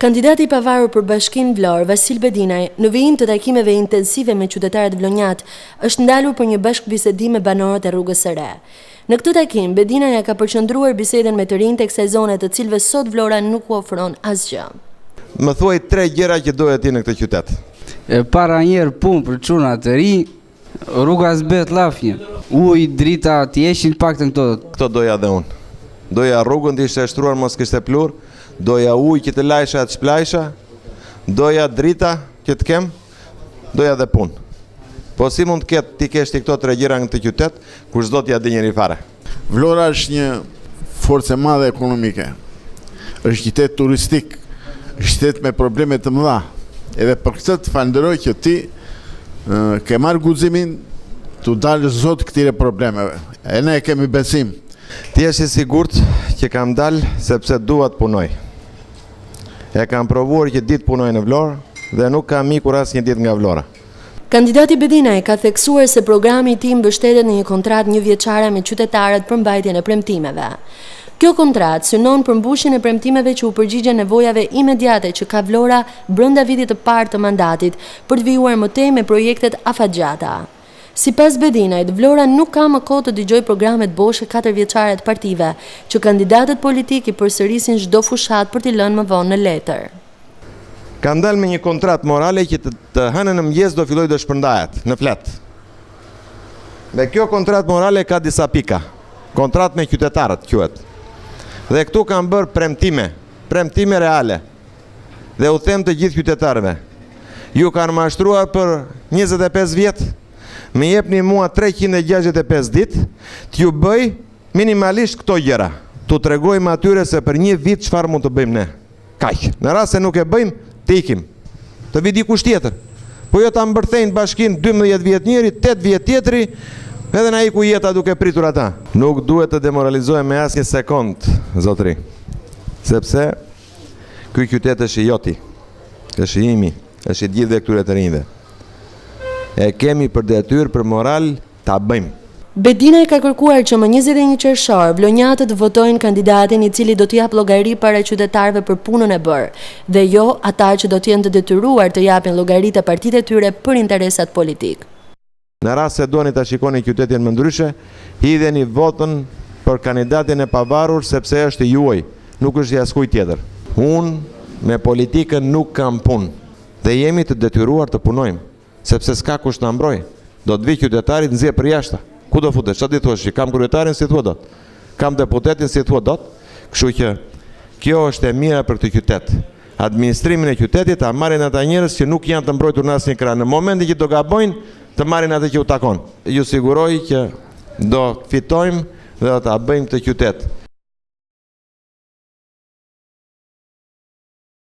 Kandidati I pavarur për Bashkinë Vlorë, Vasil Bedinaj, në vijim të takimeve intensive me qytetarët vlonjat, është ndalur për një bashkëbisedim me banorët e Rrugës së Re. Në këtë takim, Bedinaj ka përqendruar bisedën me të rinjtë e kësaj zone, të cilëve sot Vlora nuk u ofron asgjë. Më thuaj 3 gjëra që doja ti në këtë qytet. Para njerë punë për çuna të ri, rruga s'bet lafje. Ujë, drita, të jeshin paktën këto. Këto doja dhe unë. Doja rrugën të ishte shtruar mos kishte plur, doja ujë që të lajsha të shplajsha, doja drita që të kem, doja dhe punë. Po si mund të ketë ti kesh ti këto 3 gjëra në këtë qytet, kur s'do t'ja di njëri fare. Vlora është një forcë e madhe ekonomike. Është qytet turistik, është qytet me probleme të mëdha. Edhe për këtë të falenderoj që ti ke marrë guximin të dalë zot këtyre problemeve. E ne kemi besim. Ti je I sigurt që kam dalë sepse dua të punoj. E kam provuar që ditë punoj në Vlorë dhe nuk kam ikur asnjë ditë nga Vlora. Kandidati Bedinaj ka theksuar se programi I tij mbështetet në një kontratë 1 vjeçare me qytetarët për mbajtjen e premtimeve. Kjo kontratë synon për mbushjen e premtimeve që u përgjigjen nevojave imediate që ka Vlora brenda vitit të parë të mandatit për të vijuar më tej me projektet afatgjata. Sipas Bedinajt, Vlora nuk ka më kohë të dëgjojë programet boshe 4 vjeçare të partive, që kandidatët politikë I përsërisin çdo fushat për t'i lënë më vonë në letër. Kam dalë me një kontratë morale që të hënën në mëngjes do filloj të shpërndahet në flet. Dhe kjo kontratë morale ka disa pika. Kontratë me qytetarët quhet. Dhe këtu kam bërë premtime reale. Dhe u them të gjithë qytetarëve, ju kanë mashtruar për 25 vjet, më jepni mua 365 ditë, t'ju bëj minimalisht këto gjëra. Tu tregojmë atyre se për 1 vit çfarë mund të bëjmë ne. Kaq. Në rast se nuk e bëjmë, të ikim. Të vi dikush tjetër. Po jo ta mbërthejnë bashkinë 12 vjet njëri, 8 vjet tjetri, edhe na iku jeta duke pritur ata. Nuk duhet të demoralizohem me asnjë sekond, zotëri. Sepse ky qytet është I joti, është I imi, është I gjithëve këtyre të rinjve. E kemi për detyrë, për moral, ta bëjmë. Bedinaj ka kërkuar që më 21 qershor vlonjatët votojnë kandidatin I cili do të jap llogari para qytetarëve për punën e bërë, dhe jo ata që do të jenë të detyruar të japin llogari te partitë e tyre për interesat politik. Në rast se doni ta shikoni qytetin më ndryshe, hidheni votën për kandidatin e pavarur sepse është I juaj, nuk është I askujt tjetër. Unë me politikën nuk kam punë dhe jemi të detyruar të punojmë. Sepse s'ka kush na mbroj. Do të vi qytetarit nxjerr për jashtë. Ku do futesh? Çfarë do thosh? Kam kryetarin si thua dot. Kam deputetin si thua dot. Kështu që kjo është e mira për këtë qytet. Administrimin e qytetit ta marrin ata njerëz që nuk janë të mbrojtur në asnjë krah. Në momentin që do gabojnë, të marrin atë që u takon. Ju siguroj që do fitojmë dhe do ta bëjmë këtë qytet